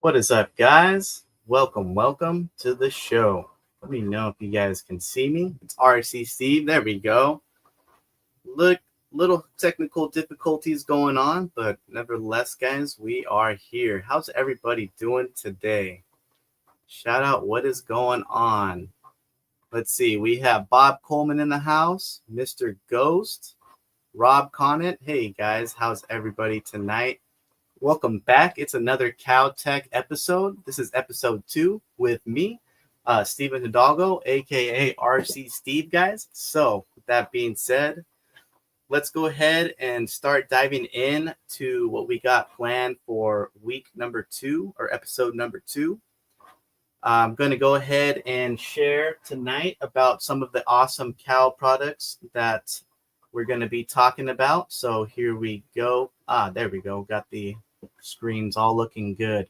What is up, guys? Welcome to the show. Let me know if you guys can see me. It's RC Steve. There we go. Look, little technical difficulties going on, but nevertheless, guys, we are here. How's everybody doing today? Shout out what is going on. Let's see. We have Bob Coleman in the house, Mr. Ghost, Rob Conant. Hey, guys, how's everybody tonight? Welcome back. It's another CowTech episode. This is episode 2 with me, Stephen Hidalgo, aka RC Steve, guys. So, with that being said, let's go ahead and start diving in to what we got planned for week number 2 or episode number 2. I'm going to go ahead and share tonight about some of the awesome cow products that we're going to be talking about. So, here we go. There we go. Got the screens all looking good.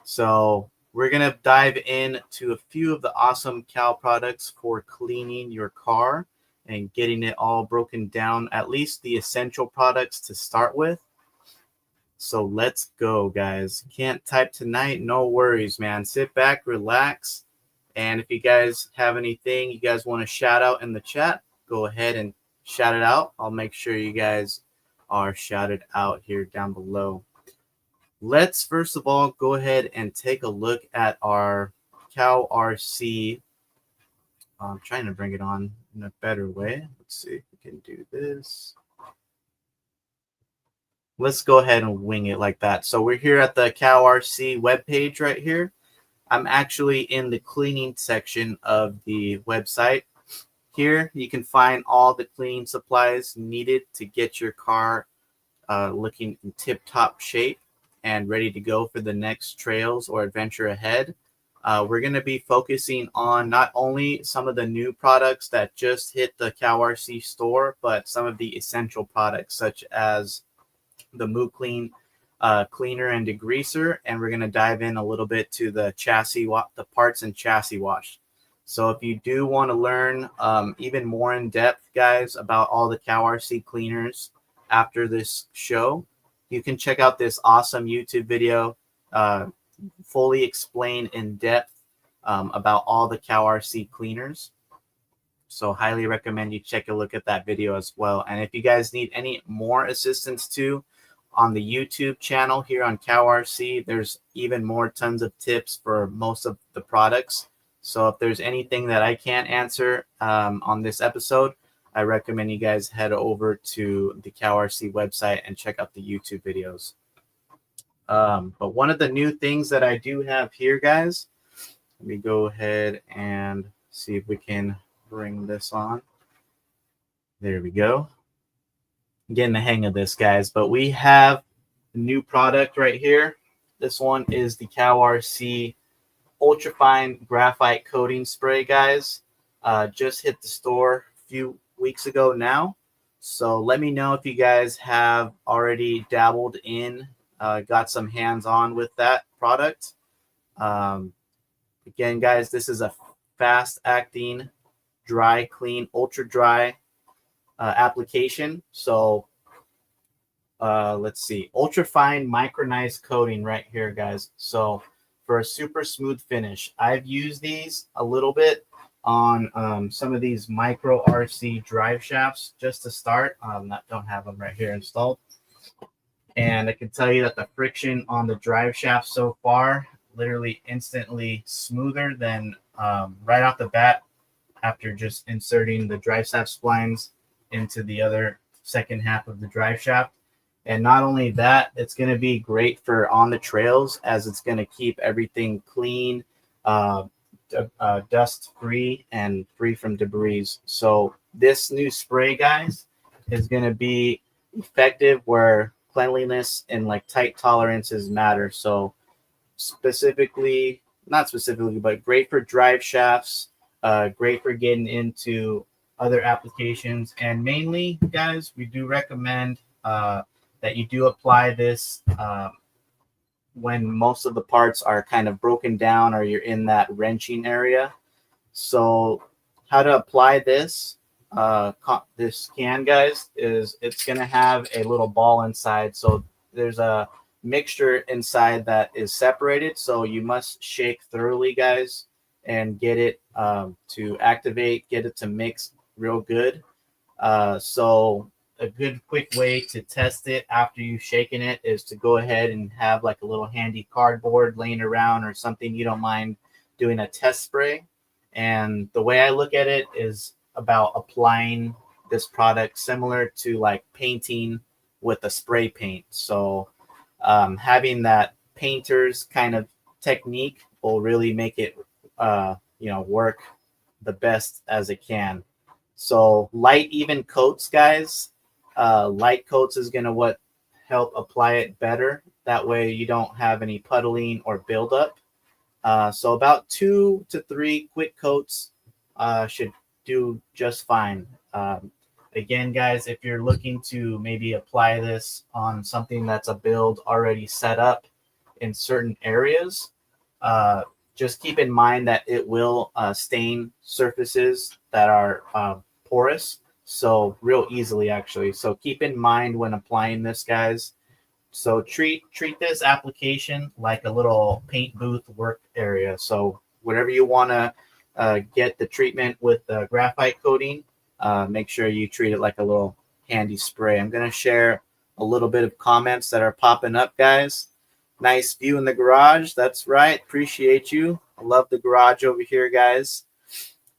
So we're going to dive into a few of the awesome cow products for cleaning your car and getting it all broken down, at least the essential products to start with. So let's go, guys. Can't type tonight? No worries, man. Sit back, relax. And if you guys have anything you guys want to shout out in the chat, go ahead and shout it out. I'll make sure you guys are shouted out here down below. Let's first of all go ahead and take a look at our Cow RC. I'm trying to bring it on in a better way. Let's see if we can do this. Let's go ahead and wing it like that. So we're here at the Cow RC webpage right here. I'm actually in the cleaning section of the website. Here you can find all the cleaning supplies needed to get your car looking in tip-top shape and ready to go for the next trails or adventure ahead. We're going to be focusing on not only some of the new products that just hit the Cow RC store, but some of the essential products such as the Moo Clean cleaner and degreaser, and we're going to dive in a little bit to the chassis, the parts and chassis wash. So if you do want to learn even more in depth, guys, about all the Cow RC cleaners after this show, you can check out this awesome YouTube video, fully explained in depth about all the Cow RC cleaners. So highly recommend you check a look at that video as well. And if you guys need any more assistance too, on the YouTube channel here on Cow RC, there's even more tons of tips for most of the products. So if there's anything that I can't answer on this episode, I recommend you guys head over to the Cow RC website and check out the YouTube videos. But one of the new things that I do have here, guys, let me go ahead and see if we can bring this on. There we go. I'm getting the hang of this, guys. But we have a new product right here. This one is the Cow RC Ultrafine Graphite Coating Spray, guys. Just hit the store a few weeks ago now. So let me know if you guys have already dabbled in, got some hands-on with that product. Again, guys, this is a fast-acting, dry, clean, ultra-dry application. So let's see. Ultra-fine micronized coating right here, guys. So for a super smooth finish. I've used these a little bit on some of these micro RC drive shafts just to start. Don't have them right here installed. And I can tell you that the friction on the drive shaft so far, literally instantly smoother than right off the bat after just inserting the drive shaft splines into the other second half of the drive shaft. And not only that, it's going to be great for on the trails as it's going to keep everything clean, dust free and free from debris. So this new spray, guys, is going to be effective where cleanliness and like tight tolerances matter. So not specifically, but great for drive shafts, great for getting into other applications. And mainly, guys, we do recommend that you do apply this when most of the parts are kind of broken down or you're in that wrenching area. So how to apply this can, guys, is it's going to have a little ball inside. So there's a mixture inside that is separated. So you must shake thoroughly, guys, and get it to activate, get it to mix real good. So a good quick way to test it after you've shaken it is to go ahead and have like a little handy cardboard laying around or something you don't mind doing a test spray. And the way I look at it is about applying this product similar to like painting with a spray paint. So having that painter's kind of technique will really make it work the best as it can. So light even coats, guys. Light coats is gonna help apply it better. That way you don't have any puddling or buildup. So about 2 to 3 quick coats should do just fine. Again, guys, if you're looking to maybe apply this on something that's a build already set up in certain areas, just keep in mind that it will stain surfaces that are porous, so real easily actually. So keep in mind when applying this, guys. So treat this application like a little paint booth work area. So whatever you want to get the treatment with the graphite coating, make sure you treat it like a little handy spray. I'm going to share a little bit of comments that are popping up, guys. Nice view in the garage. That's right. Appreciate you. I love the garage over here, guys.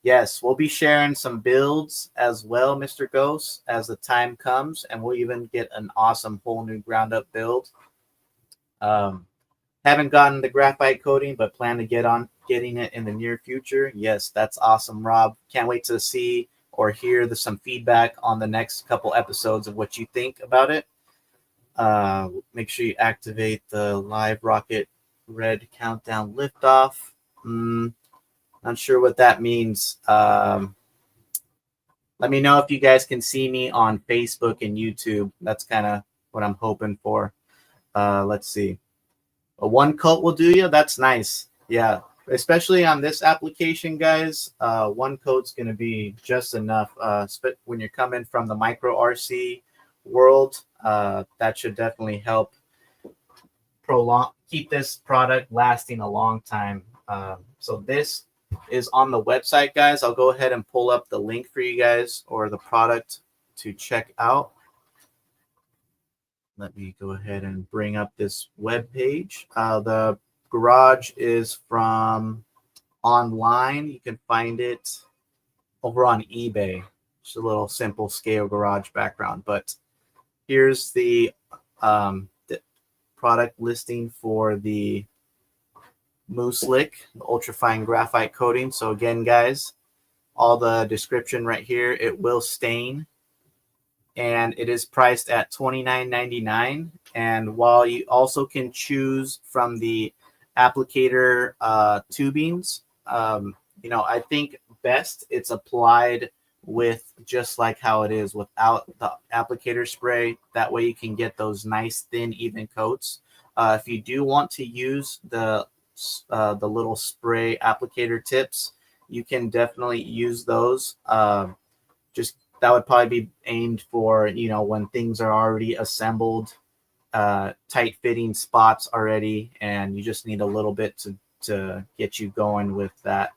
Yes, we'll be sharing some builds as well, Mr. Ghost, as the time comes, and we'll even get an awesome whole new ground up build. Haven't gotten the graphite coating, but plan to getting it in the near future. Yes, that's awesome, Rob. Can't wait to see or hear some feedback on the next couple episodes of what you think about it. Make sure you activate the live rocket red countdown liftoff. Not sure what that means. Let me know if you guys can see me on Facebook and YouTube. That's kind of what I'm hoping for. Let's see. One coat will do you. That's nice. Yeah, especially on this application, guys. One coat's going to be just enough. When you're coming from the micro RC world, that should definitely help keep this product lasting a long time. So this is on the website, guys. I'll go ahead and pull up the link for you guys or the product to check out. Let me go ahead and bring up this web page. The garage is from online. You can find it over on eBay. Just a little simple scale garage background, but here's the product listing for the Moose Lick, the ultrafine graphite coating. So again, guys, all the description right here, it will stain, and it is priced at $29.99. And while you also can choose from the applicator tubings, I think best it's applied with just like how it is without the applicator spray. That way you can get those nice thin even coats. If you do want to use the little spray applicator tips, you can definitely use those. Just that would probably be aimed for when things are already assembled, tight fitting spots already, and you just need a little bit to get you going with that.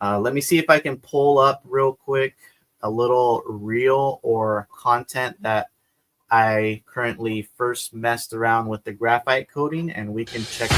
Let me see if I can pull up real quick a little reel or content that I currently first messed around with the graphite coating, and we can check.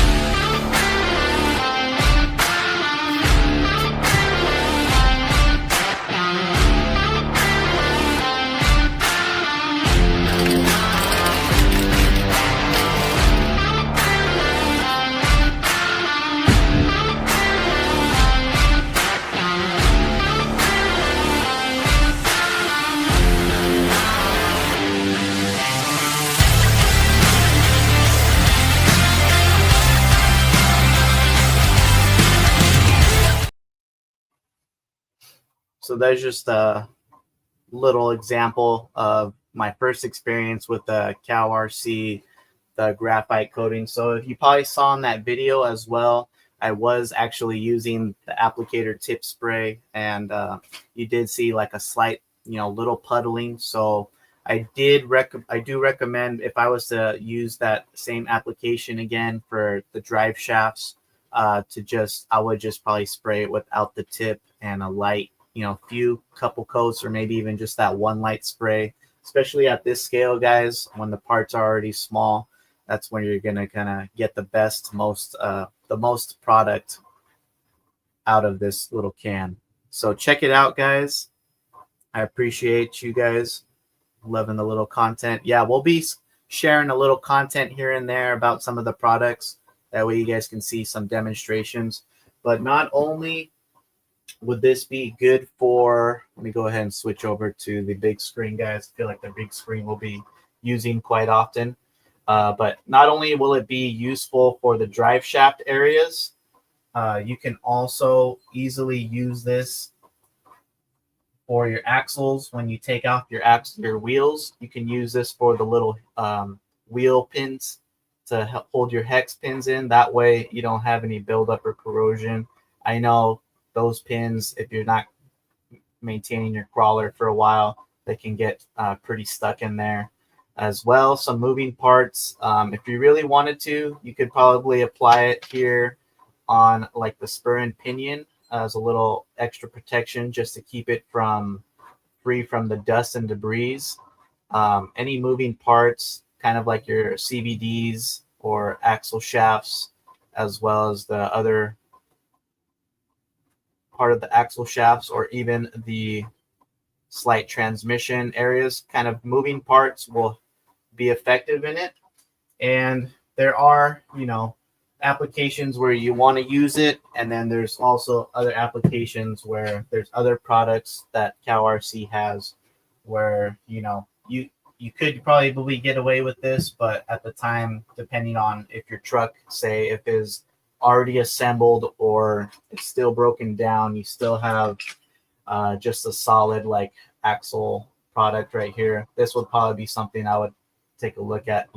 So there's just a little example of my first experience with the CowRC, the graphite coating. So if you probably saw in that video as well, I was actually using the applicator tip spray, and you did see like a slight, little puddling. So I do recommend, if I was to use that same application again for the drive shafts, I would just probably spray it without the tip and a light, few couple coats, or maybe even just that one light spray. Especially at this scale, guys, when the parts are already small, that's when you're gonna kind of get the most product out of this little can. So check it out, guys. I appreciate you guys loving the little content. Yeah, we'll be sharing a little content here and there about some of the products. That way you guys can see some demonstrations. But not only would this be good for, let me go ahead and switch over to the big screen, guys. I feel like the big screen will be using quite often. But not only will it be useful for the drive shaft areas, you can also easily use this for your axles. When you take off your wheels, you can use this for the little wheel pins to help hold your hex pins in. That way you don't have any buildup or corrosion. I know those pins, if you're not maintaining your crawler for a while, they can get pretty stuck in there as well. Some moving parts, if you really wanted to, you could probably apply it here on like the spur and pinion as a little extra protection, just to keep it free from the dust and debris. Any moving parts, kind of like your CVDs or axle shafts, as well as the other part of the axle shafts, or even the slight transmission areas, kind of moving parts will be effective in it. And there are, applications where you want to use it, and then there's also other applications where there's other products that CowRC has where you could probably get away with this, but at the time, depending on if your truck, say, if is already assembled or it's still broken down, you still have just a solid like axle product right here. This would probably be something I would take a look at,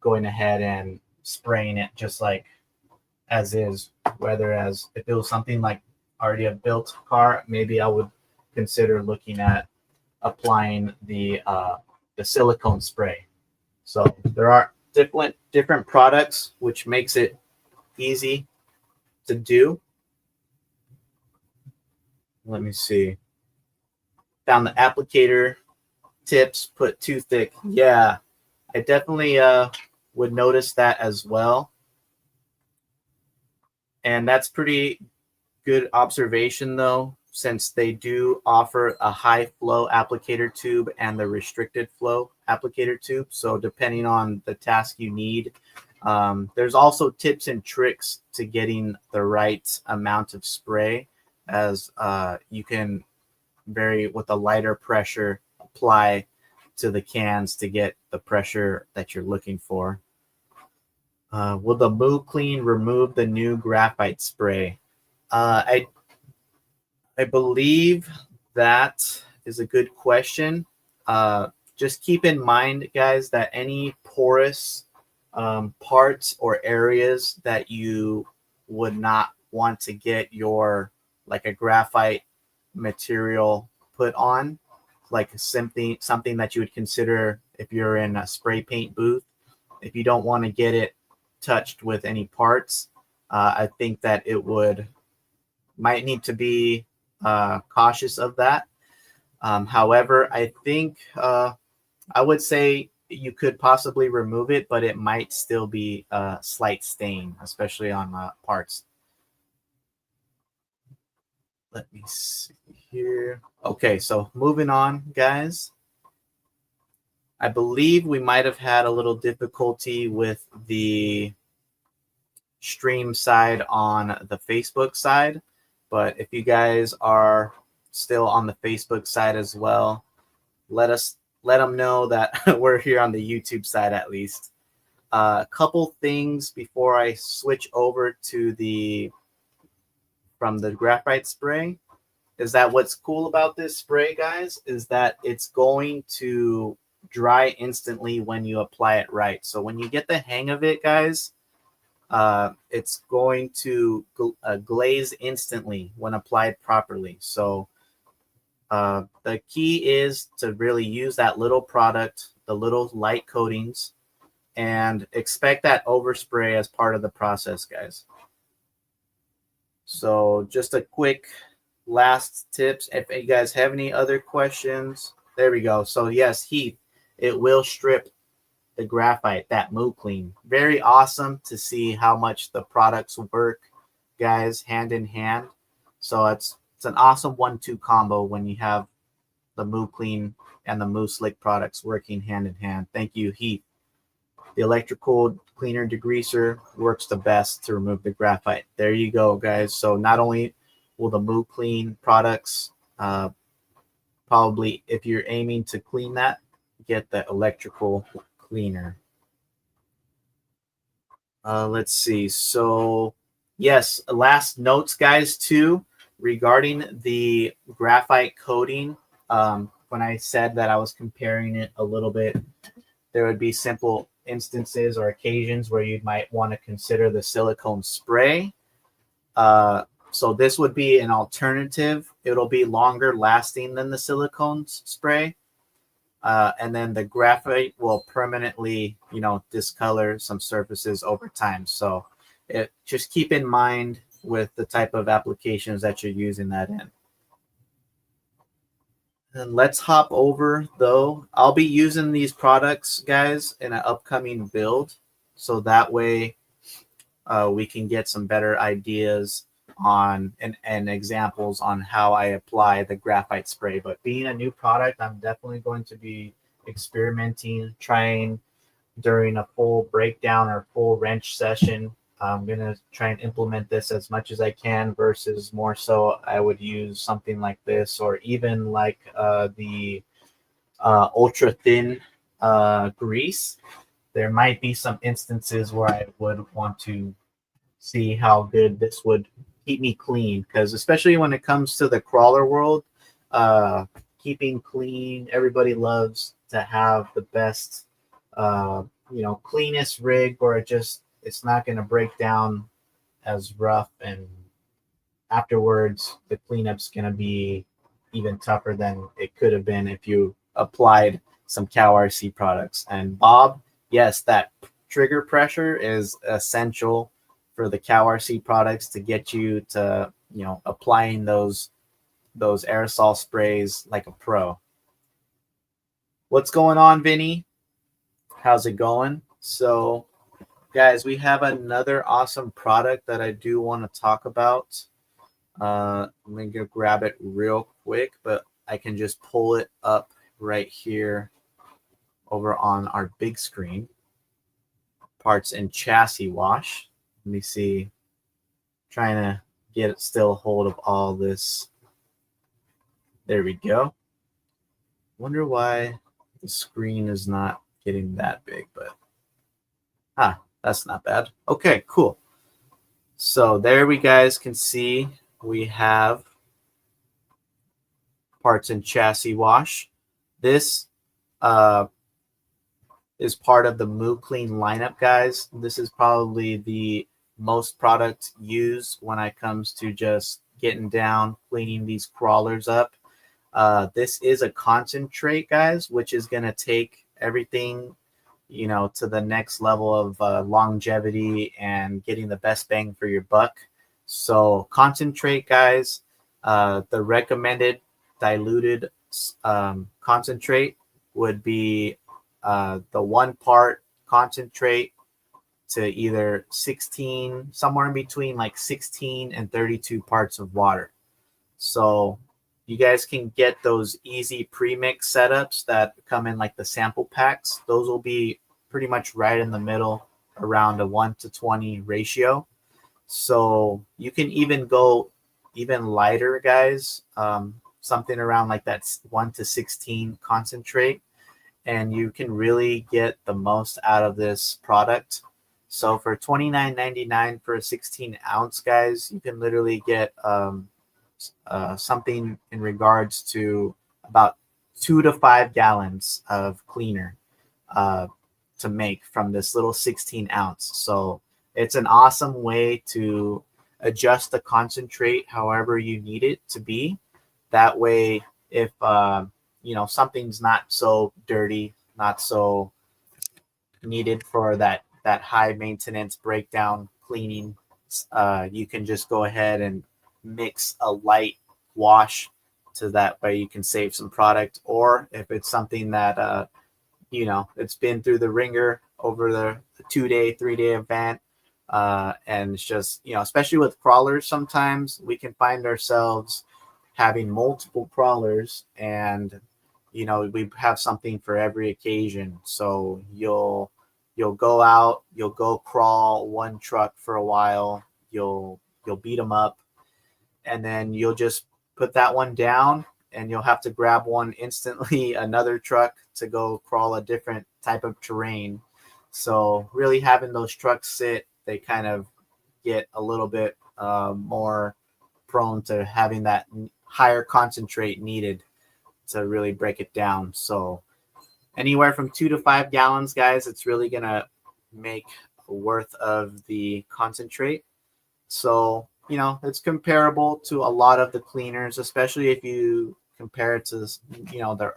going ahead and spraying it just like as is. Whereas if it was something like already a built car, maybe I would consider looking at applying the silicone spray. So there are different products, which makes it easy to do. Let me see. Found the applicator tips put too thick. Yeah, I definitely would notice that as well. And that's pretty good observation, though, since they do offer a high flow applicator tube and the restricted flow applicator tube. So depending on the task you need, there's also tips and tricks to getting the right amount of spray, as you can vary with a lighter pressure apply to the cans to get the pressure that you're looking for. Will the Move Clean remove the new graphite spray? I believe that is a good question. Just keep in mind, guys, that any porous parts or areas that you would not want to get like a graphite material put on, like something that you would consider if you're in a spray paint booth, if you don't want to get it touched with any parts, I think that might need to be cautious of that. However, I think I would say you could possibly remove it, but it might still be a slight stain, especially on parts. Let me see here. Okay, so moving on, guys. I believe we might have had a little difficulty with the stream side on the Facebook side, but if you guys are still on the Facebook side as well, let them know that we're here on the YouTube side at least. A couple things before I switch over to from the graphite spray is that what's cool about this spray, guys, is that it's going to dry instantly when you apply it right. So when you get the hang of it, guys, it's going to glaze instantly when applied properly. So The key is to really use that little product, the little light coatings, and expect that overspray as part of the process, guys. So just a quick last tips. If you guys have any other questions, there we go. So yes, Heath, it will strip the graphite, that Moo Clean. Very awesome to see how much the products work, guys, hand in hand. So it's an awesome 1-2 combo when you have the Moo Clean and the Moo Slick products working hand in hand. Thank you, Heath. The electrical cleaner degreaser works the best to remove the graphite. There you go, guys. So not only will the Moo Clean products probably, if you're aiming to clean that, get the electrical cleaner. Let's see. So yes, last notes, guys, too, regarding the graphite coating. When I said that I was comparing it a little bit, there would be simple instances or occasions where you might want to consider the silicone spray. So this would be an alternative. It'll be longer lasting than the silicone spray. And then the graphite will permanently, discolor some surfaces over time. So just keep in mind with the type of applications that you're using that in. And let's hop over, though. I'll be using these products, guys, in an upcoming build. So that way we can get some better ideas on and examples on how I apply the graphite spray. But being a new product, I'm definitely going to be experimenting, trying during a full breakdown or full wrench session. I'm going to try and implement this as much as I can versus more so I would use something like this or even like the ultra thin grease. There might be some instances where I would want to see how good this would keep me clean, because especially when it comes to the crawler world, keeping clean, everybody loves to have the best cleanest rig where it's not going to break down as rough, and afterwards the cleanup's going to be even tougher than it could have been if you applied some CowRC products. And Bob, yes, that trigger pressure is essential for the CowRC products to get you to, applying those aerosol sprays like a pro. What's going on, Vinny? How's it going? So, guys, we have another awesome product that I do want to talk about. I'm going to go grab it real quick, but I can just pull it up right here over on our big screen. Parts and chassis wash. Let me see. Trying to get still hold of all this. There we go. Wonder why the screen is not getting that big, but that's not bad. Okay, cool. So there we guys can see we have parts and chassis wash. This is part of the Moo Clean lineup, guys. This is probably the most product used when it comes to just getting down, cleaning these crawlers up. This is a concentrate, guys, which is going to take everything, to the next level of longevity and getting the best bang for your buck. So concentrate, guys, the recommended diluted concentrate would be the 1 part concentrate to either 16, somewhere in between like 16 and 32 parts of water. So you guys can get those easy pre-mix setups that come in like the sample packs. Those will be pretty much right in the middle, around a 1:20 ratio. So you can even go even lighter, guys, something around like that 1:16 concentrate, and you can really get the most out of this product. So for $29.99 for a 16-ounce, guys, you can literally get something in regards to about 2 to 5 gallons of cleaner to make from this little 16-ounce. So it's an awesome way to adjust the concentrate however you need it to be. That way if something's not so dirty, not so needed for that high maintenance breakdown cleaning, you can just go ahead and mix a light wash to that way you can save some product. Or if it's something that it's been through the ringer over the 2-day, 3-day event, and it's just especially with crawlers, sometimes we can find ourselves having multiple crawlers, and we have something for every occasion. So you'll go out, you'll go crawl one truck for a while, you'll beat them up, and then you'll just put that one down, and you'll have to grab one instantly, another truck, to go crawl a different type of terrain. So really having those trucks sit, they kind of get a little bit more prone to having that higher concentrate needed to really break it down. So anywhere from 2 to 5 gallons, guys, it's really going to make a worth of the concentrate. So, it's comparable to a lot of the cleaners, especially if you compare it to, their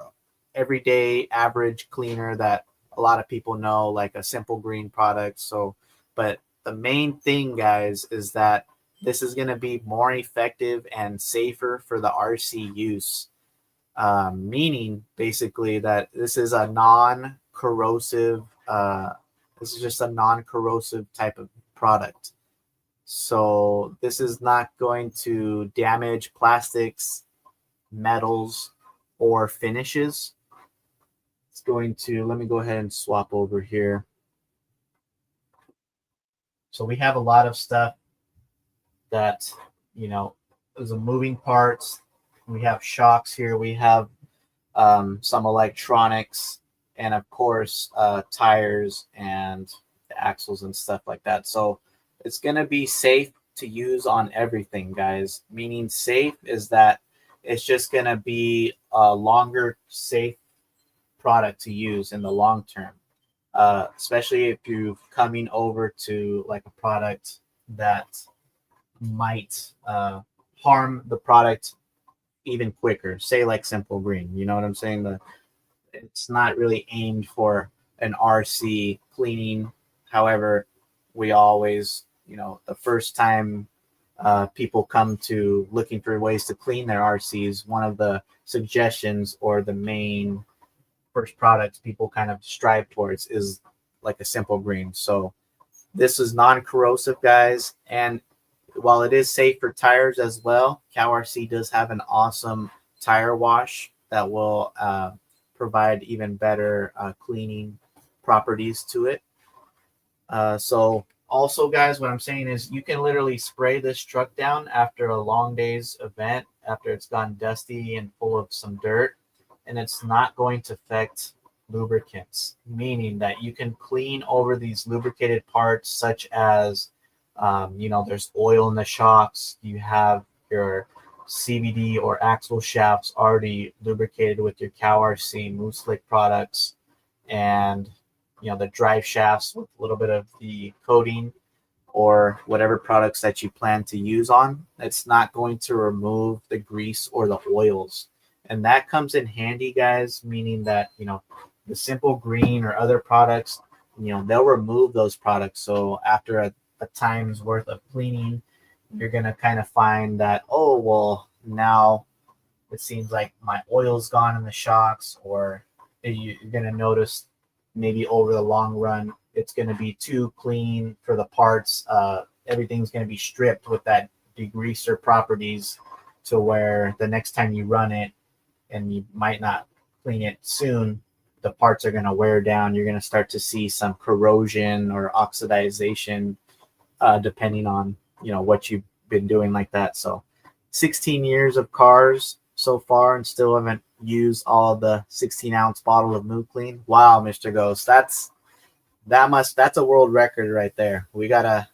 everyday average cleaner that a lot of people know, like a Simple Green product. So, but the main thing, guys, is that this is going to be more effective and safer for the RC use. Meaning basically that this is a non-corrosive, this is just a non-corrosive type of product. So this is not going to damage plastics, metals, or finishes. It's going to, let me go ahead and swap over here. So we have a lot of stuff that, there's a moving parts. We have shocks here. We have some electronics, and of course tires and the axles and stuff like that. So it's going to be safe to use on everything, guys. Meaning safe is that it's just going to be a longer, safe product to use in the long term. Especially if you're coming over to like a product that might harm the product even quicker, say like Simple Green. You know what I'm saying? It's not really aimed for an RC cleaning. However, we always, the first time people come to looking for ways to clean their RCs, one of the suggestions or the main first products people kind of strive towards is like a Simple Green. So this is non-corrosive, guys, and while it is safe for tires as well, CowRC does have an awesome tire wash that will provide even better cleaning properties to it. So also, guys, what I'm saying is you can literally spray this truck down after a long day's event, after it's gone dusty and full of some dirt, and it's not going to affect lubricants, meaning that you can clean over these lubricated parts such as there's oil in the shocks. You have your CVD or axle shafts already lubricated with your CowRC Move Slick products, and the drive shafts with a little bit of the coating or whatever products that you plan to use on. It's not going to remove the grease or the oils, and that comes in handy, guys. Meaning that the Simple Green or other products, they'll remove those products. So after a time's worth of cleaning, you're going to kind of find that, oh, well, now it seems like my oil's gone in the shocks, or you're going to notice maybe over the long run, it's going to be too clean for the parts. Everything's going to be stripped with that degreaser properties to where the next time you run it, and you might not clean it soon, the parts are going to wear down. You're going to start to see some corrosion or oxidization, depending on what you've been doing like that. So 16 years of cars so far, and still haven't used all the 16-ounce bottle of Move Clean. Wow, Mr. Ghost, that's a world record right there. We gotta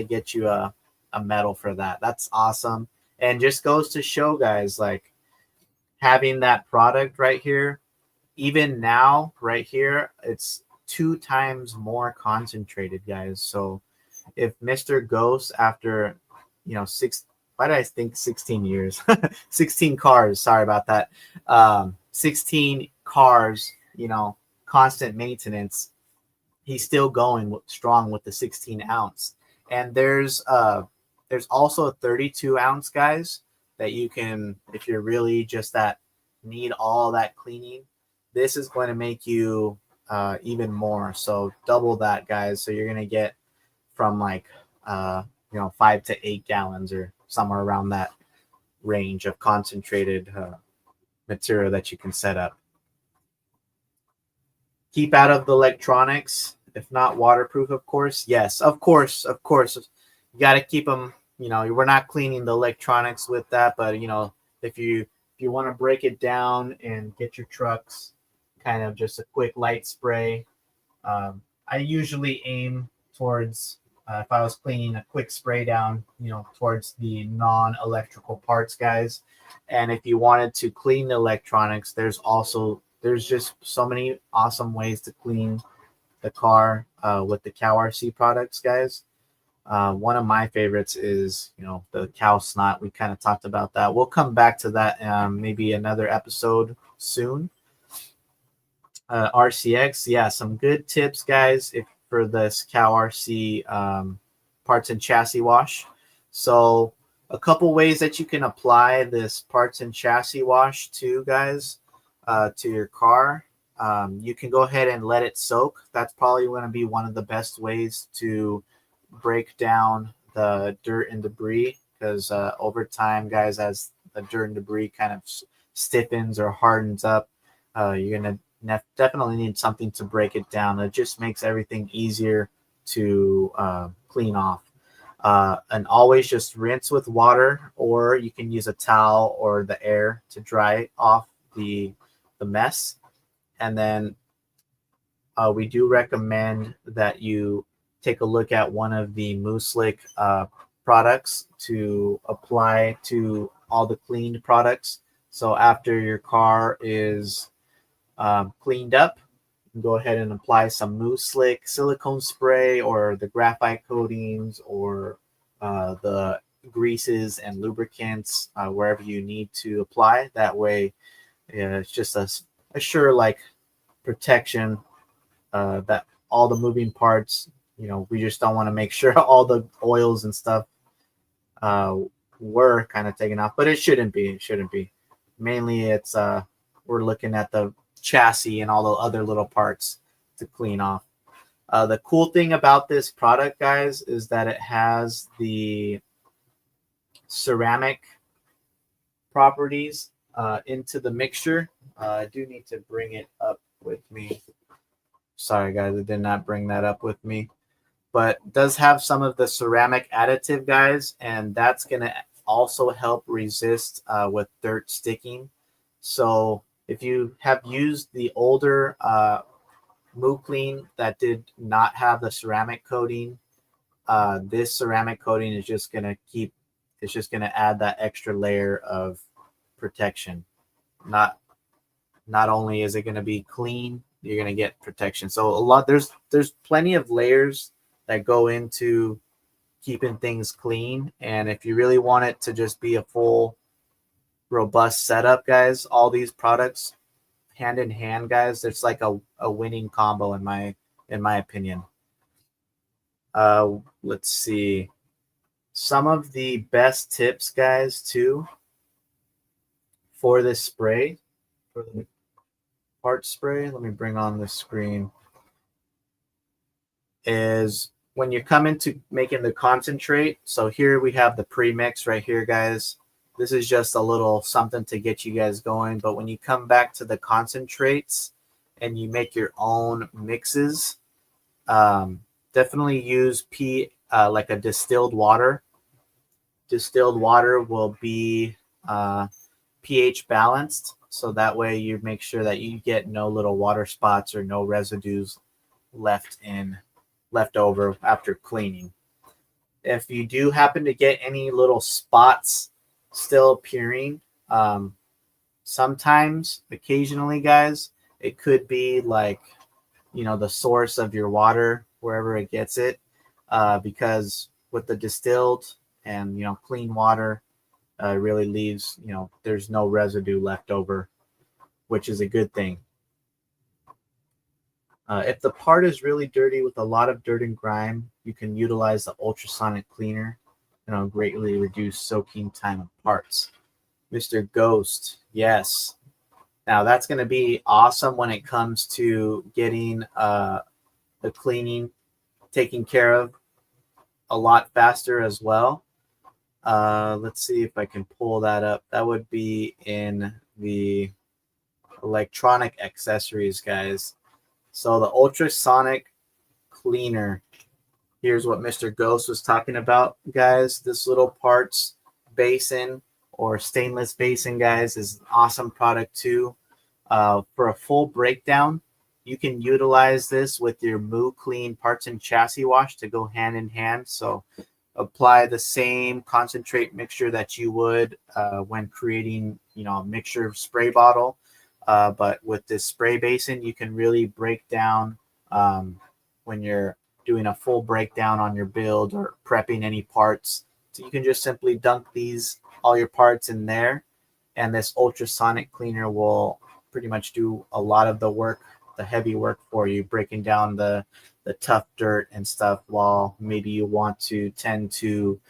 get you a medal for that. That's awesome. And just goes to show, guys, like having that product right here, even now right here, it's 2 times more concentrated, guys. So if Mr. Ghost, after why did I think 16 years? 16 cars. Sorry about that. 16 cars, you know, constant maintenance. He's still going strong with the 16 ounce. And there's also a 32 ounce, guys, that you can, if you're really just that need all that cleaning, this is going to make you even more. So double that, guys. So you're going to get from like, 5 to 8 gallons or somewhere around that range of concentrated material that you can set up. Keep out of the electronics, if not waterproof, of course. Yes, of course. You got to keep them, you know, we're not cleaning the electronics with that, but, you know, if you want to break it down and get your trucks kind of just a quick light spray, I usually aim towards, if I was cleaning, a quick spray down, you know, towards the non-electrical parts, guys. And if you wanted to clean the electronics, there's just so many awesome ways to clean the car with the CowRC products, guys. One of my favorites is, you know, the cow snot. We kind of talked about that. We'll come back to that maybe another episode soon. RCX, yeah, some good tips, guys, for this CowRC parts and chassis wash. So a couple ways that you can apply this parts and chassis wash to, guys, to your car. You can go ahead and let it soak. That's probably going to be one of the best ways to break down the dirt and debris, because over time, guys, as the dirt and debris kind of stiffens or hardens up, you're going to definitely need something to break it down. It just makes everything easier to clean off. And always just rinse with water, or you can use a towel or the air to dry off the mess. And then we do recommend that you take a look at one of the Mooslick products to apply to all the cleaned products. So after your car is cleaned up, go ahead and apply some Mooslick silicone spray or the graphite coatings or the greases and lubricants wherever you need to apply. That way, it's just a sure like protection that all the moving parts, you know, we just don't want to make sure all the oils and stuff were kind of taken off, but it shouldn't be. Mainly it's we're looking at the chassis and all the other little parts to clean off. The cool thing about this product, guys, is that it has the ceramic properties into the mixture. I do need to bring it up with me. Sorry, guys, I did not bring that up with me. But it does have some of the ceramic additive, guys, and that's going to also help resist with dirt sticking. So if you have used the older Moo Clean that did not have the ceramic coating, this ceramic coating is just going to add that extra layer of protection. Not only is it going to be clean, you're going to get protection. So there's plenty of layers that go into keeping things clean. And if you really want it to just be a full robust setup, guys, all these products hand in hand, guys, it's like a winning combo in my opinion. Let's see some of the best tips, guys, too, for this spray, for the part spray. Let me bring on the screen. Is when you come into making the concentrate. So here we have the pre-mix right here, guys. This is just a little something to get you guys going. But when you come back to the concentrates and you make your own mixes, definitely use like a distilled water. Distilled water will be pH balanced, so that way you make sure that you get no little water spots or no residues left over after cleaning. If you do happen to get any little spots still appearing, sometimes, occasionally, guys, it could be like, you know, the source of your water, wherever it gets it, because with the distilled and clean water really leaves, there's no residue left over, which is a good thing. If the part is really dirty with a lot of dirt and grime, you can utilize the ultrasonic cleaner, and it'll greatly reduce soaking time of parts. Mr. Ghost, yes. Now that's going to be awesome when it comes to getting the cleaning taken care of a lot faster as well. Let's see if I can pull that up. That would be in the electronic accessories, guys. So the ultrasonic cleaner, here's what Mr. Ghost was talking about, guys. This little parts basin or stainless basin, guys, is an awesome product too. For a full breakdown, you can utilize this with your Moo Clean parts and chassis wash to go hand in hand. So apply the same concentrate mixture that you would when creating, a mixture spray bottle. But with this spray basin, you can really break down when you're doing a full breakdown on your build or prepping any parts. So you can just simply dunk all your parts in there, and this ultrasonic cleaner will pretty much do a lot of the work, the heavy work for you, breaking down the tough dirt and stuff, while maybe you want to tend to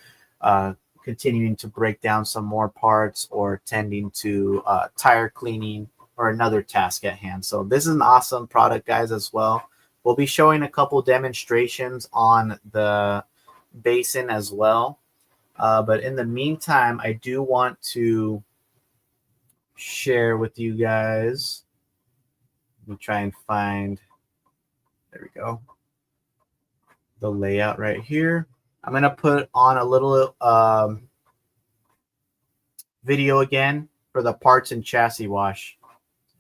continuing to break down some more parts or tending to tire cleaning or another task at hand. So this is an awesome product, guys, as well. We'll be showing a couple demonstrations on the basin as well. But in the meantime, I do want to share with you guys. Let me try and find, there we go, the layout right here. I'm going to put on a little video again for the parts and chassis wash.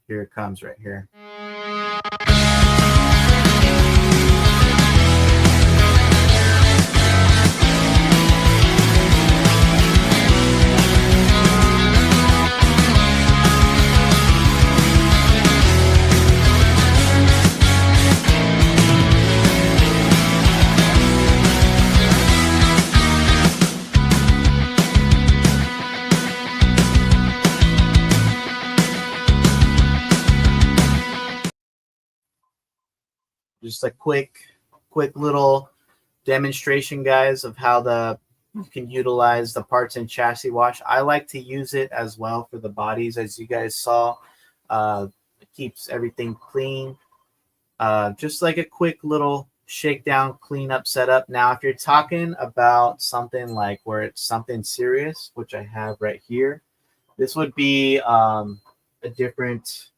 Here it comes right here. Just a quick little demonstration, guys, of how you can utilize the parts and chassis wash. I like to use it as well for the bodies, as you guys saw. It keeps everything clean. Just like a quick little shakedown, cleanup setup. Now, if you're talking about something like where it's something serious, which I have right here, this would be a different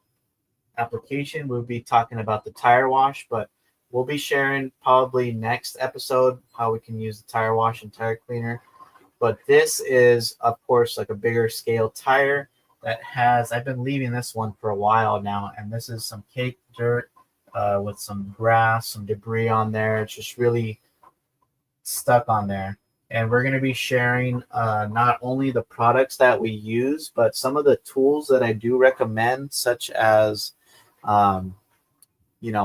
application. We'll be talking about the tire wash, but we'll be sharing probably next episode how we can use the tire wash and tire cleaner. But this is, of course, like a bigger scale tire that has, I've been leaving this one for a while now, and this is some caked dirt with some grass, some debris on there. It's just really stuck on there. And we're going to be sharing not only the products that we use, but some of the tools that I do recommend, such as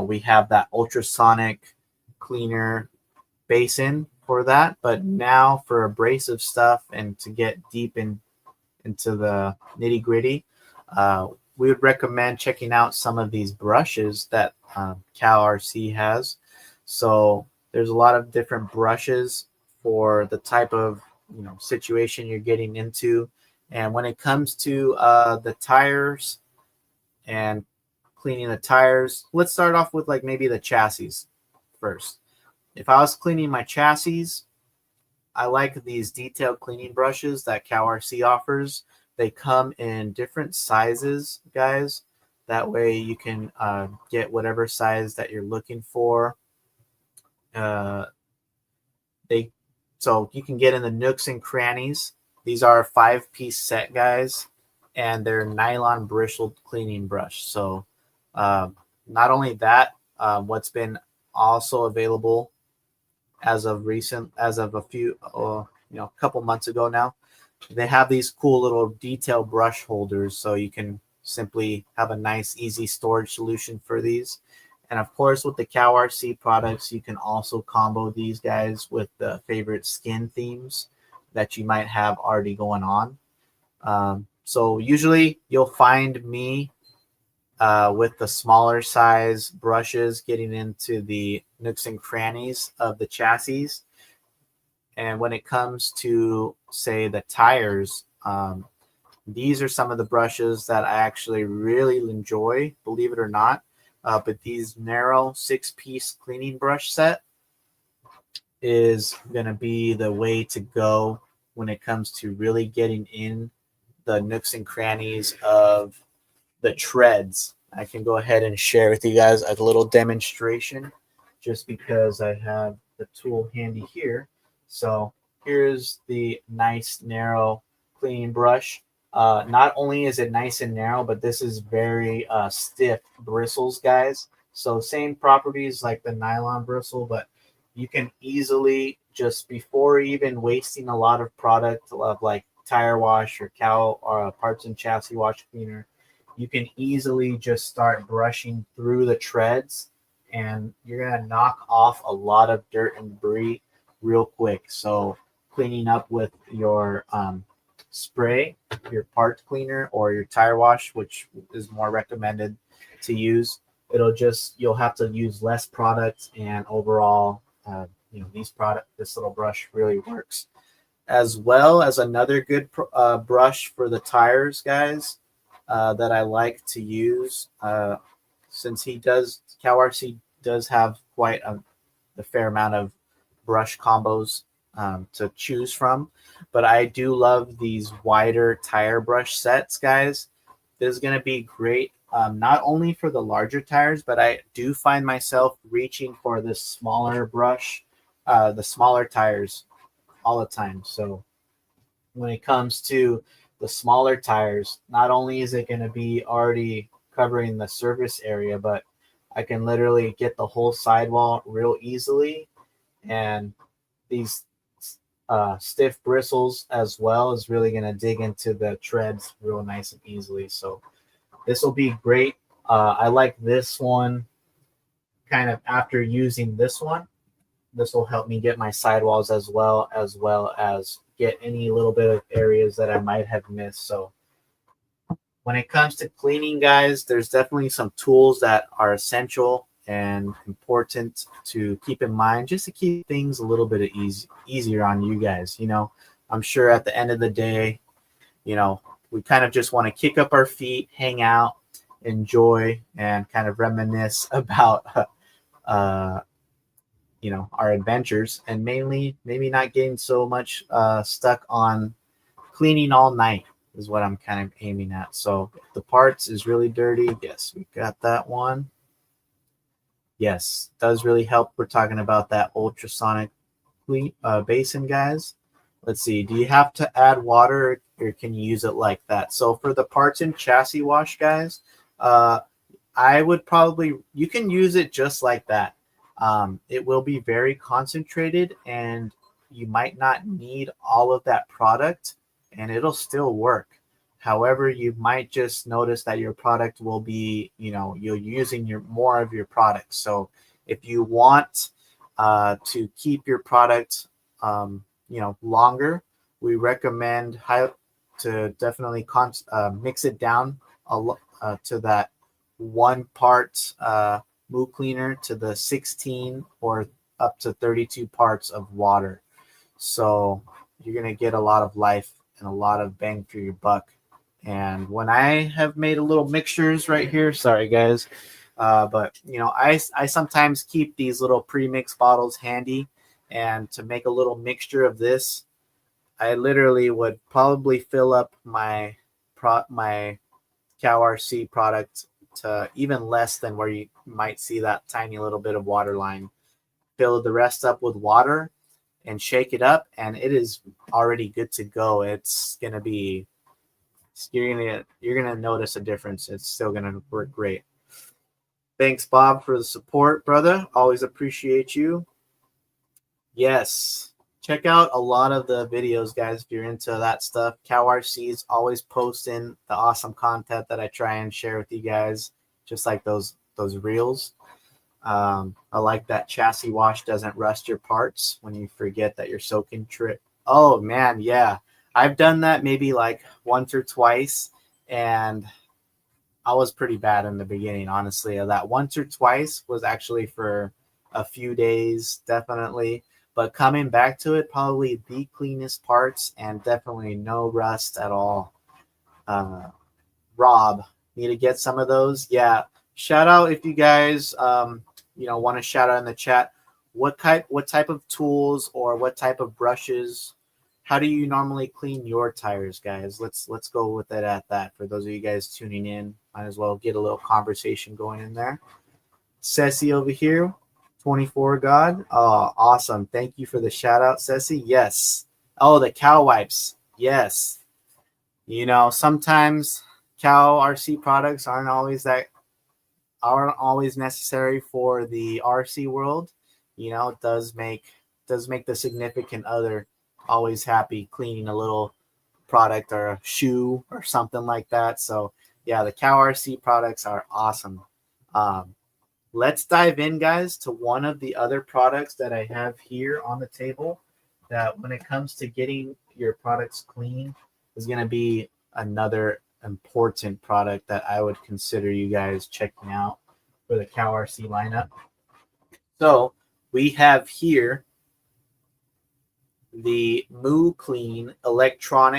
we have that ultrasonic cleaner basin for that. But now for abrasive stuff and to get deep into the nitty gritty, we would recommend checking out some of these brushes that CowRC has. So there's a lot of different brushes for the type of situation you're getting into. And when it comes to the tires and cleaning the tires, let's start off with like maybe the chassis first. If I was cleaning my chassis, I like these detailed cleaning brushes that CowRC offers. They come in different sizes, guys. That way you can get whatever size that you're looking for. So you can get in the nooks and crannies. These are a 5-piece set, guys, and they're nylon bristled cleaning brush. So not only that, what's been also available as of a few, couple months ago now, they have these cool little detail brush holders, so you can simply have a nice, easy storage solution for these. And of course, with the CowRC products, you can also combo these guys with the favorite skin themes. that you might have already going on. So usually you'll find me with the smaller size brushes getting into the nooks and crannies of the chassis. And when it comes to, say, the tires, these are some of the brushes that I actually really enjoy, believe it or not. But these narrow 6-piece cleaning brush set is going to be the way to go when it comes to really getting in the nooks and crannies of the treads. I can go ahead and share with you guys a little demonstration just because I have the tool handy here. So here's the nice narrow cleaning brush. Not only is it nice and narrow, but this is very stiff bristles, guys. So same properties like the nylon bristle, but you can easily, just before even wasting a lot of product of like tire wash or cow or parts and chassis wash cleaner, you can easily just start brushing through the treads, and you're going to knock off a lot of dirt and debris real quick. So cleaning up with your spray, your part cleaner, or your tire wash, which is more recommended to use, you'll have to use less product, and overall, this little brush really works. As well as another good brush for the tires, guys, that I like to use, since CowRC does have quite a fair amount of brush combos to choose from, but I do love these wider tire brush sets, guys. This is going to be great, not only for the larger tires, but I do find myself reaching for this smaller brush, the smaller tires all the time. So when it comes to the smaller tires, not only is it going to be already covering the surface area, but I can literally get the whole sidewall real easily. And these stiff bristles as well is really going to dig into the treads real nice and easily. So this will be great. I like this one kind of after using this one. This will help me get my sidewalls as well as get any little bit of areas that I might have missed. So when it comes to cleaning, guys, there's definitely some tools that are essential and important to keep in mind, just to keep things a little bit easier on you guys. I'm sure at the end of the day, we kind of just want to kick up our feet, hang out, enjoy, and kind of reminisce about our adventures, and mainly maybe not getting so much stuck on cleaning all night is what I'm kind of aiming at. So if the parts is really dirty, yes, we got that one. Yes, does really help. We're talking about that ultrasonic basin, guys. Let's see. Do you have to add water, or can you use it like that? So for the parts and chassis wash, guys, I would you can use it just like that. It will be very concentrated, and you might not need all of that product, and it'll still work. However, you might just notice that your product will be, you're using more of your product. So if you want to keep your product, longer, we recommend to definitely mix it down to that 1 part move cleaner to the 16 or up to 32 parts of water. So you're going to get a lot of life and a lot of bang for your buck. And when I have made a little mixtures right here, sorry guys, but I sometimes keep these little pre-mix bottles handy, and to make a little mixture of this, I literally would probably fill up my CowRC product to even less than where you might see that tiny little bit of water line. Fill the rest up with water and shake it up, and it is already good to go. You're gonna notice a difference. It's still gonna work great. Thanks, Bob, for the support, brother. Always appreciate you. Yes, check out a lot of the videos, guys, if you're into that stuff. CowRC is always posting the awesome content that I try and share with you guys, just like those reels. I like that chassis wash doesn't rust your parts when you forget that you're soaking Oh man, yeah. I've done that maybe like once or twice, and I was pretty bad in the beginning, honestly. That once or twice was actually for a few days, definitely. But coming back to it, probably the cleanest parts and definitely no rust at all. Uh, Rob, need to get some of those. Yeah, shout out if you guys, want to shout out in the chat. What type of tools or what type of brushes? How do you normally clean your tires, guys? Let's go with it at that. For those of you guys tuning in, might as well get a little conversation going in there. Ceci over here, 24 God. Oh, awesome. Thank you for the shout out, Ceci. Yes. Oh, the cow wipes. Yes. Sometimes cow RC products aren't always necessary for the RC world. It does make the significant other always happy cleaning a little product or a shoe or something like that. So yeah, the cow RC products are awesome. Um, let's dive in, guys, to one of the other products that I have here on the table that when it comes to getting your products clean is going to be another important product that I would consider you guys checking out for the Cow RC lineup. So we have here the Moo Clean electrical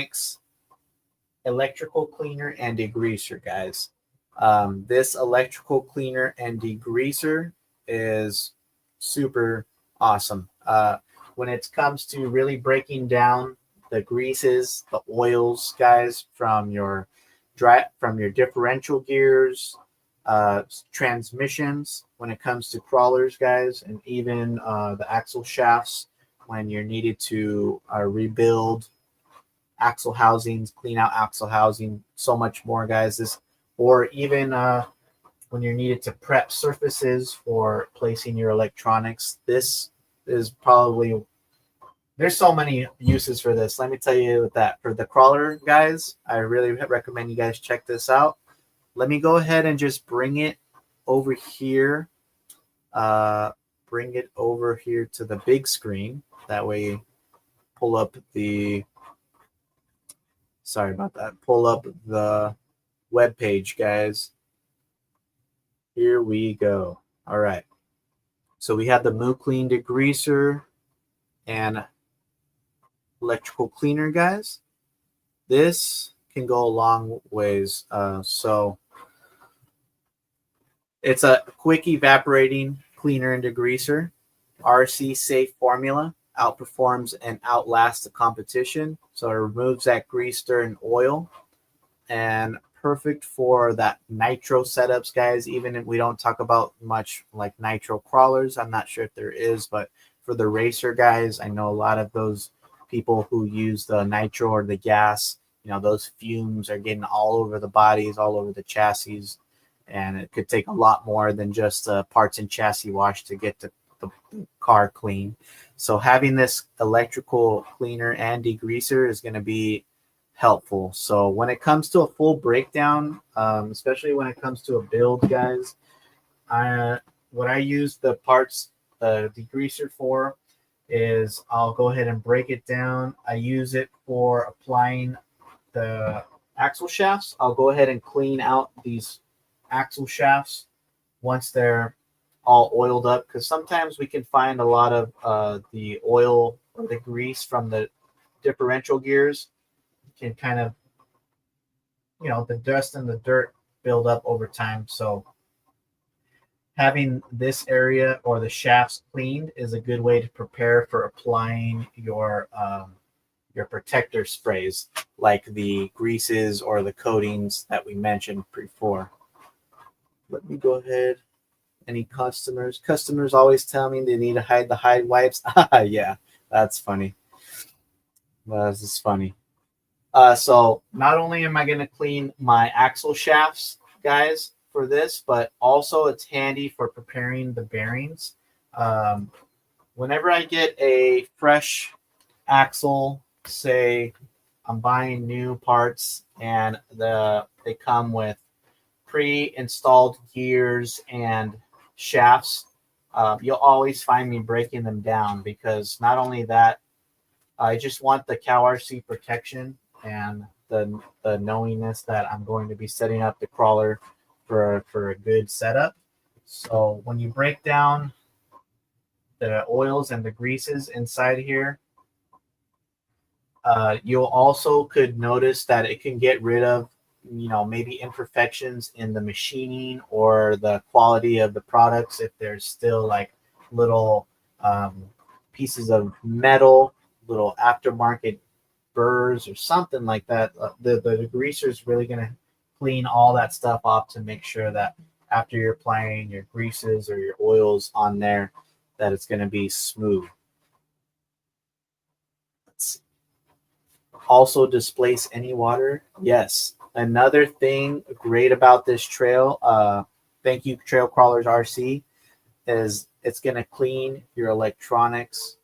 cleaner and degreaser, guys. This electrical cleaner and degreaser is super awesome. When it comes to really breaking down the greases, the oils, guys, from your differential gears, transmissions, when it comes to crawlers, guys, and even the axle shafts when you're needed to rebuild axle housings, clean out axle housing, so much more, guys. Or even when you're needed to prep surfaces for placing your electronics. This is probably, there's so many uses for this. Let me tell you that for the crawler, guys, I really recommend you guys check this out. Let me go ahead and just bring it over here. Bring it over here to the big screen. That way, pull up the. Sorry about that. Pull up the web page, guys. Here we go. All right. So we have the Moo Clean degreaser and electrical cleaner, guys. This can go a long ways. So it's a quick evaporating cleaner and degreaser. RC safe formula outperforms and outlasts the competition. So it removes that grease, dirt, and oil. And perfect for that nitro setups, guys. Even if we don't talk about much like nitro crawlers, I'm not sure if there is, but for the racer guys, I know a lot of those people who use the nitro or the gas, those fumes are getting all over the bodies, all over the chassis, and it could take a lot more than just parts and chassis wash to get the car clean. So having this electrical cleaner and degreaser is going to be helpful. So when it comes to a full breakdown, especially when it comes to a build, guys, what I use the parts degreaser for is I'll go ahead and break it down. I use it for applying the axle shafts. I'll go ahead and clean out these axle shafts once they're all oiled up, because sometimes we can find a lot of the oil or the grease from the differential gears can kind of, the dust and the dirt build up over time. So having this area or the shafts cleaned is a good way to prepare for applying your protector sprays, like the greases or the coatings that we mentioned before. Let me go ahead. Any customers? Customers always tell me they need to hide the hide wipes. Yeah, that's funny. This is funny. So not only am I going to clean my axle shafts, guys, for this, but also it's handy for preparing the bearings. Whenever I get a fresh axle, say I'm buying new parts and they come with pre-installed gears and shafts, you'll always find me breaking them down, because not only that, I just want the cow RC protection and the knowingness that I'm going to be setting up the crawler for a good setup. So when you break down the oils and the greases inside here, you'll also could notice that it can get rid of, maybe imperfections in the machining or the quality of the products. If there's still like little pieces of metal, little aftermarket burrs or something like that, the degreaser is really going to clean all that stuff off to make sure that after you're applying your greases or your oils on there, that it's going to be smooth. Also displace any water. Yes. Another thing great about this trail, thank you Trail Crawlers RC, is it's going to clean your electronics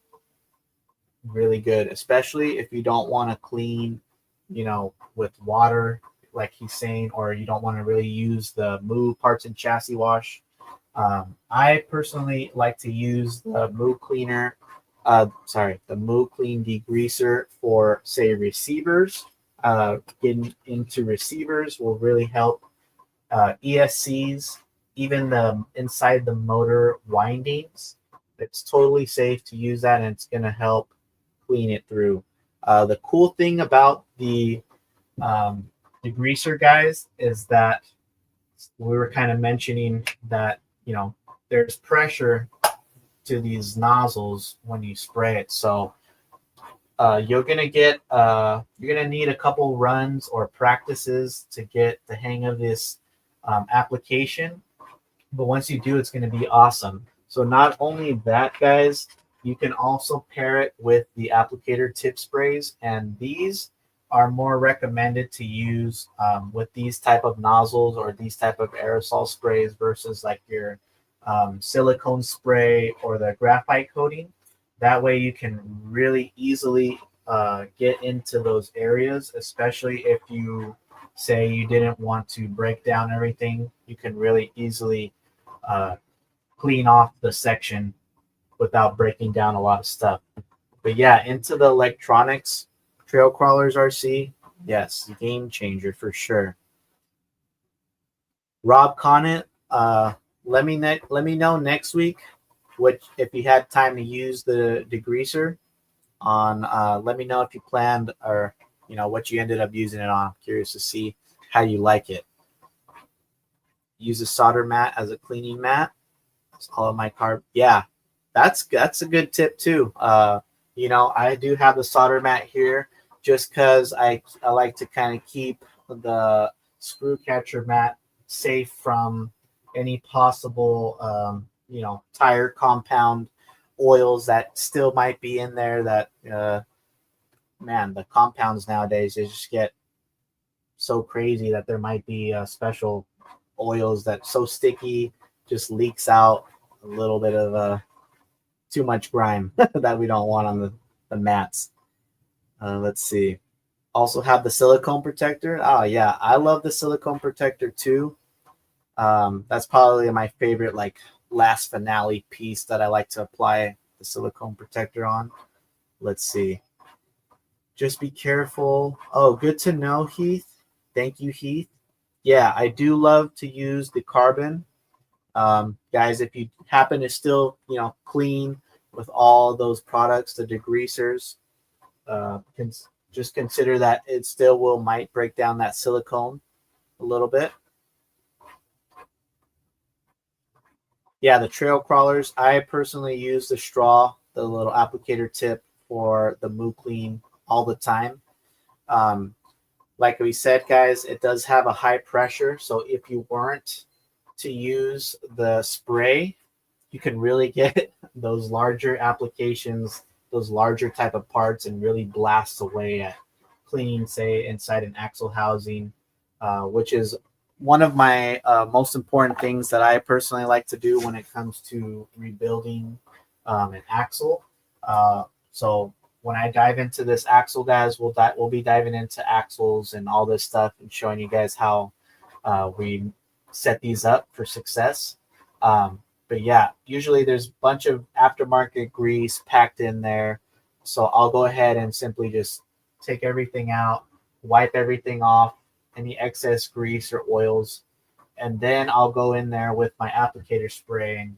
really good, especially if you don't want to clean, with water, like he's saying, or you don't want to really use the Moo parts and chassis wash. I personally like to use the Moo cleaner, the Moo Clean degreaser for, say, receivers. Getting into receivers will really help ESCs, even the inside the motor windings. It's totally safe to use that, and it's going to help clean it through. The cool thing about the degreaser, guys, is that we were kind of mentioning that, there's pressure to these nozzles when you spray it. So you're gonna need a couple runs or practices to get the hang of this application. But once you do, it's gonna be awesome. So not only that, guys, you can also pair it with the applicator tip sprays, and these are more recommended to use with these type of nozzles or these type of aerosol sprays versus like your silicone spray or the graphite coating. That way you can really easily get into those areas, especially if you say you didn't want to break down everything. You can really easily clean off the section without breaking down a lot of stuff. But yeah, into the electronics, Trail Crawlers RC, yes, game changer for sure. Rob Conant, let me know next week what if you had time to use the degreaser on. Let me know if you planned or what you ended up using it on. I'm curious to see how you like it. Use a solder mat as a cleaning mat. That's all of my carb. Yeah, that's a good tip too. I do have the solder mat here just because I like to kind of keep the screw catcher mat safe from any possible tire compound oils that still might be in there. That man, the compounds nowadays, they just get so crazy that there might be special oils that so sticky just leaks out a little bit of too much grime that we don't want on the mats. Let's see. Also have the silicone protector. Oh yeah, I love the silicone protector too. That's probably my favorite, like, last finale piece that I like to apply the silicone protector on. Let's see. Just be careful. Oh, good to know, Heath. Thank you, Heath. Yeah, I do love to use the carbon. Guys, if you happen to still, clean with all those products, the degreasers, just consider that it still might break down that silicone a little bit. Yeah, the Trail Crawlers, I personally use the straw, the little applicator tip for the Moo Clean all the time. Like we said, guys, it does have a high pressure. So if you weren't to use the spray, you can really get those larger applications, those larger type of parts, and really blast away at cleaning, say, inside an axle housing, which is one of my most important things that I personally like to do when it comes to rebuilding an axle. So when I dive into this axle, guys, we'll be diving into axles and all this stuff and showing you guys how we set these up for success. But yeah, usually there's a bunch of aftermarket grease packed in there So I'll go ahead and simply just take everything out, wipe everything off, any excess grease or oils, and then I'll go in there with my applicator spray and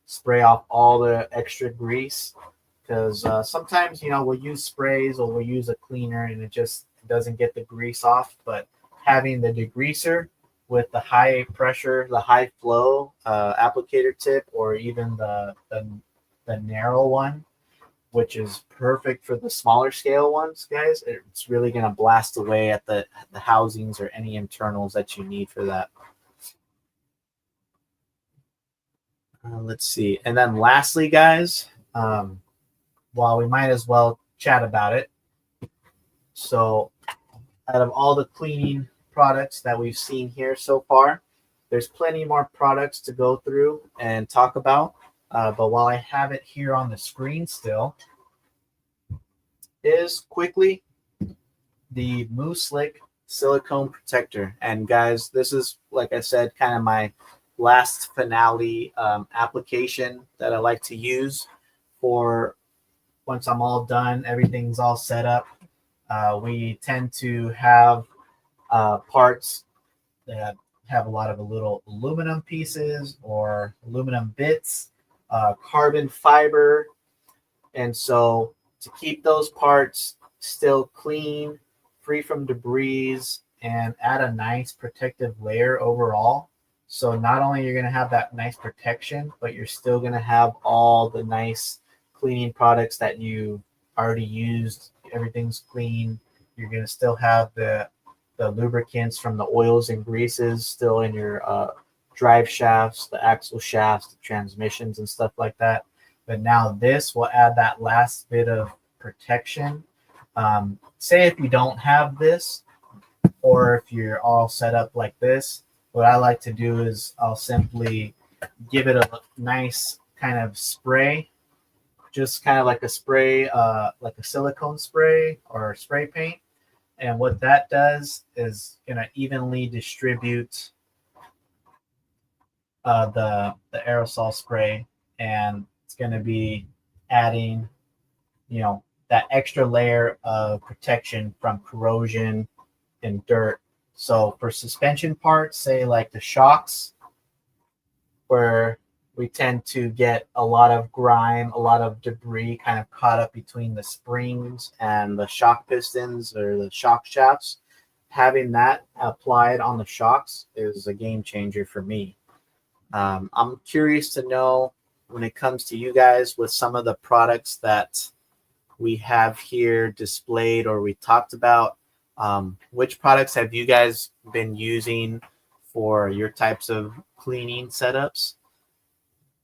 spray off all the extra grease. Because sometimes, we'll use sprays or we'll use a cleaner and it just doesn't get the grease off. But having the degreaser with the high pressure, the high flow applicator tip, or even the narrow one, which is perfect for the smaller scale ones, guys. It's really going to blast away at the housings or any internals that you need for that. Let's see. And then lastly, guys, while we might as well chat about it. So out of all the cleaning products that we've seen here so far, there's plenty more products to go through and talk about. But while I have it here on the screen still, is quickly the Mousse Slick silicone protector. And guys, this is, like I said, kind of my last finale application that I like to use for once I'm all done, everything's all set up. We tend to have parts that have a lot of little aluminum pieces or aluminum bits, carbon fiber. And so to keep those parts still clean, free from debris, and add a nice protective layer overall. So not only you're going to have that nice protection, but you're still going to have all the nice cleaning products that you already used. Everything's clean. You're going to still have the lubricants from the oils and greases still in your drive shafts, the axle shafts, the transmissions, and stuff like that. But now this will add that last bit of protection. Say if you don't have this, or if you're all set up like this, what I like to do is I'll simply give it a nice kind of spray, just kind of like a spray, like a silicone spray or spray paint. And what that does is going to evenly distribute the aerosol spray, and it's going to be adding, that extra layer of protection from corrosion and dirt. So for suspension parts, say like the shocks, where we tend to get a lot of grime, a lot of debris kind of caught up between the springs and the shock pistons or the shock shafts, having that applied on the shocks is a game changer for me. I'm curious to know, when it comes to you guys, with some of the products that we have here displayed or we talked about, which products have you guys been using for your types of cleaning setups?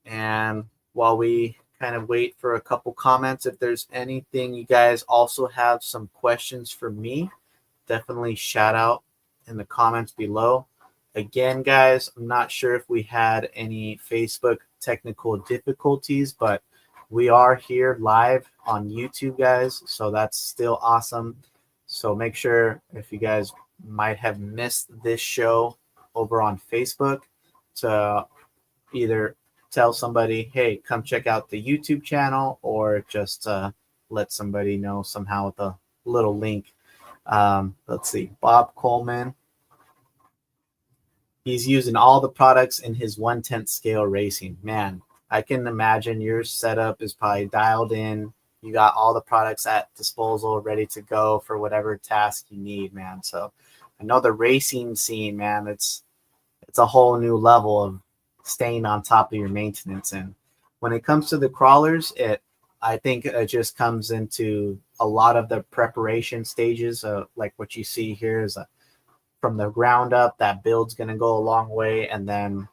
And while we kind of wait for a couple comments, if there's anything you guys also have some questions for me, definitely shout out in the comments below. Again, guys, I'm not sure if we had any Facebook technical difficulties, but we are here live on YouTube, guys, so that's still awesome. So make sure, if you guys might have missed this show over on Facebook, to either tell somebody, hey, come check out the YouTube channel, or just let somebody know somehow with a little link. Let's see, Bob Coleman. He's using all the products in his 1/10 scale racing. Man, I can imagine your setup is probably dialed in. You got all the products at disposal, ready to go for whatever task you need, man. So I know the racing scene, man, it's a whole new level of staying on top of your maintenance. And when it comes to the crawlers, I think it just comes into a lot of the preparation stages. Like what you see here is from the ground up, that build's going to go a long way. And then,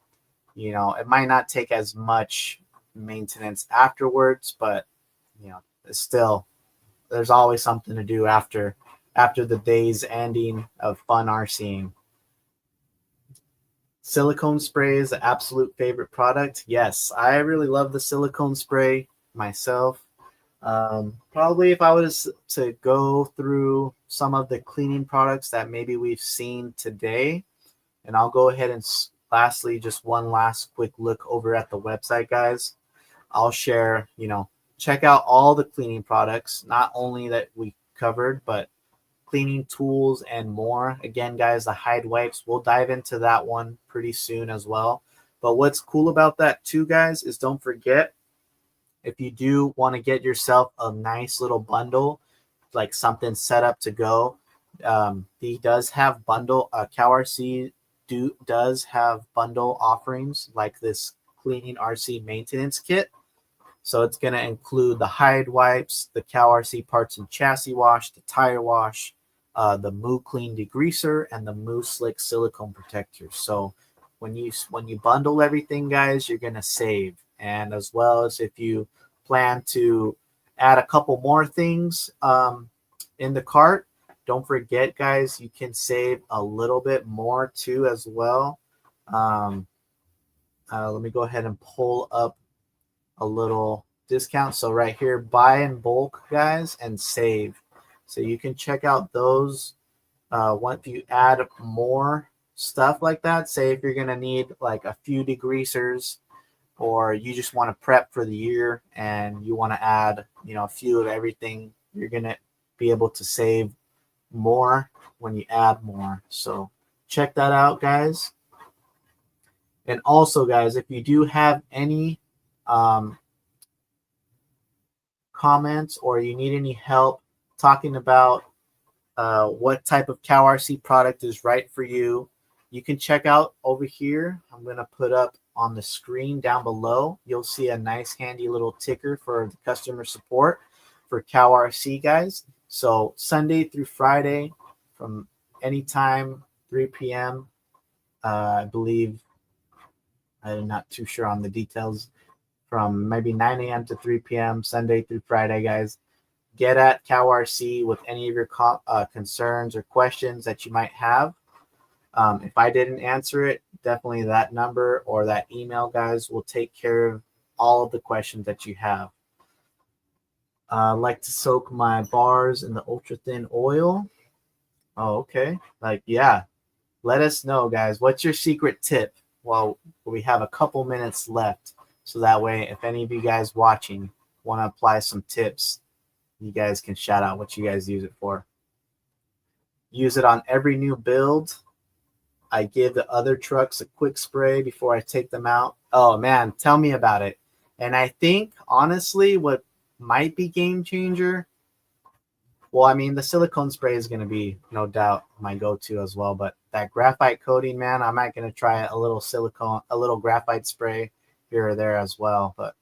it might not take as much maintenance afterwards, but, it's still, there's always something to do after the day's ending of fun RCing. Silicone spray is the absolute favorite product. Yes, I really love the silicone spray myself. Probably if I was to go through some of the cleaning products that maybe we've seen today, and I'll go ahead and lastly, just one last quick look over at the website, guys. I'll share, check out all the cleaning products, not only that we covered, but cleaning tools and more. Again, guys, the hide wipes, we'll dive into that one pretty soon as well. But what's cool about that too, guys, is don't forget, if you do want to get yourself a nice little bundle, like something set up to go, he does have bundle, CowRC does have bundle offerings like this cleaning RC maintenance kit. So it's going to include the hide wipes, the CowRC parts and chassis wash, the tire wash, the Moo Clean degreaser, and the Moo Slick silicone protector. So when you bundle everything, guys, you're going to save. And as well as if you plan to add a couple more things in the cart, don't forget, guys, you can save a little bit more too as well. Let me go ahead and pull up a little discount. So right here, buy in bulk, guys, and save. So you can check out those. Once you add more stuff like that, say if you're going to need like a few degreasers, or you just want to prep for the year and you want to add, a few of everything, you're going to be able to save more when you add more. So check that out, guys. And also, guys, if you do have any comments or you need any help talking about what type of CowRC product is right for you, you can check out over here. I'm going to put up on the screen down below. You'll see a nice handy little ticker for the customer support for CowRC, guys. So Sunday through Friday from anytime 3 p.m. I believe, I'm not too sure on the details, from maybe 9 a.m. to 3 p.m. Sunday through Friday, guys. Get at CowRC with any of your concerns or questions that you might have. If I didn't answer it, definitely that number or that email, guys, will take care of all of the questions that you have. I like to soak my bars in the ultra thin oil. Oh, okay. Yeah. Let us know, guys. What's your secret tip? Well, we have a couple minutes left. So that way, if any of you guys watching want to apply some tips, you guys can shout out what you guys use it for. Use it on every new build. I give the other trucks a quick spray before I take them out. Oh, man, tell me about it. And I think, honestly, what might be game changer, well, I mean, the silicone spray is going to be, no doubt, my go-to as well. But that graphite coating, man, I might going to try a little graphite spray here or there as well. But,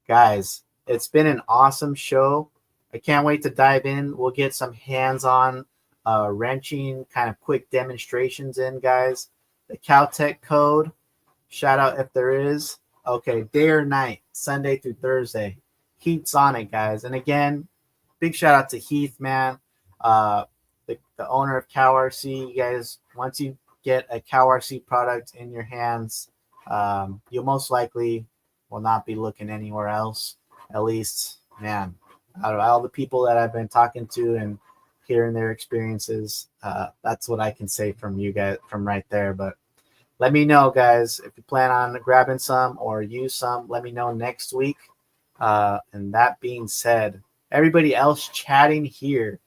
guys, it's been an awesome show. I can't wait to dive in. We'll get some hands-on wrenching kind of quick demonstrations in, guys. The CowTech code, shout out if there is. Okay, day or night, Sunday through Thursday. Heat's on it, guys. And again, big shout out to Heath, man. The owner of CowRC. You guys, once you get a CowRC product in your hands, you'll most likely will not be looking anywhere else. At least, man, out of all the people that I've been talking to and hearing their experiences, that's what I can say from you guys from right there. But let me know, guys, if you plan on grabbing some or use some. Let me know next week. And that being said, everybody else chatting here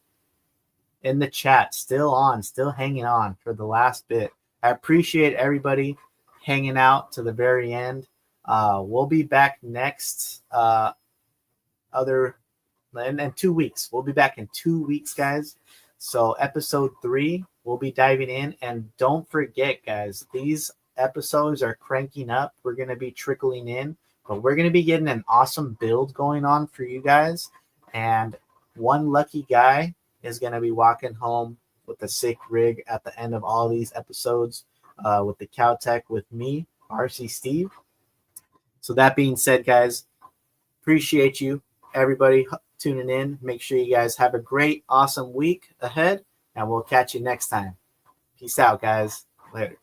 in the chat, still hanging on for the last bit. I appreciate everybody hanging out to the very end. We'll be back next in 2 weeks. We'll be back in 2 weeks, guys. So episode 3, we'll be diving in. And don't forget, guys, these episodes are cranking up. We're going to be trickling in, but we're going to be getting an awesome build going on for you guys. And one lucky guy is going to be walking home with a sick rig at the end of all these episodes with the CowTech with me, RC Steve. So that being said, guys, appreciate you, everybody, tuning in. Make sure you guys have a great, awesome week ahead, and we'll catch you next time. Peace out, guys. Later.